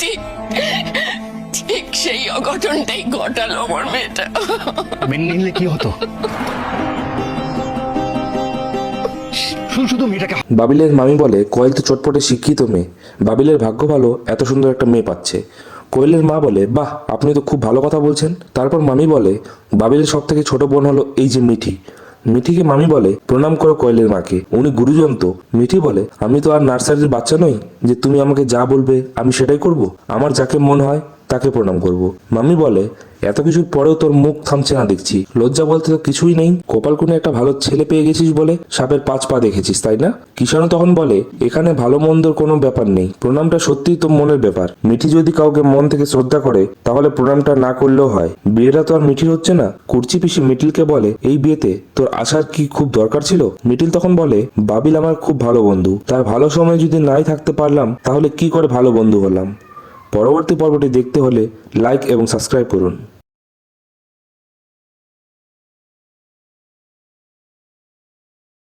ঠিক ঠিক সেই অঘটনটাই ঘটালো আমার মেয়েটা। মেনে নিলে কি হতো? শুধু মেয়েটাকে বাবিলের মামি বলে কোয়েল তো চটপটে শিক্ষিত মেয়ে, বাবিলের ভাগ্য ভালো এত সুন্দর একটা মেয়ে পাচ্ছে। কোয়েলের মা বলে বাহ, আপনি তো খুব ভালো কথা বলছেন। তারপর মামি বলে বাবিলের সব থেকে ছোট বোন হলো এই যে মিঠি। মিঠিকে মামি বলে প্রণাম করো কোয়েলের মাকে, উনি গুরুজন তো। মিঠি বলে আমি তো আর নার্সারির বাচ্চা নই যে তুমি আমাকে যা বলবে আমি সেটাই করব, আমার যাকে মন হয় তাকে প্রণাম করব। মামি বলে এত কিছুর পরেও তোর মুখ থামছে না দেখছি, লজ্জা বলতে তো কিছুই নেই। কপালকুনে একটা ভালো ছেলে পেয়ে গেছিস বলে সাপের 5 পা দেখেছিস, তাই না? কিষাণু তখন বলে এখানে ভালো মন্দর কোনো ব্যাপার নেই, প্রণামটা সত্যিই তো মনের ব্যাপার। মিঠি যদি কাউকে মন থেকে শ্রদ্ধা করে তাহলে প্রণামটা না করলেও হয়। বিয়েটা তো আর মিঠির হচ্ছে না। কুর্চি পিসি মিটিলকে বলে এই বিয়েতে তোর আসার কি খুব দরকার ছিল? মিটিল তখন বলে বাবিল আমার খুব ভালো বন্ধু, তার ভালো সময় যদি নাই থাকতে পারলাম তাহলে কি করে ভালো বন্ধু হলাম। পরবর্তী পর্বটি দেখতে হলে লাইক এবং সাবস্ক্রাইব করুন।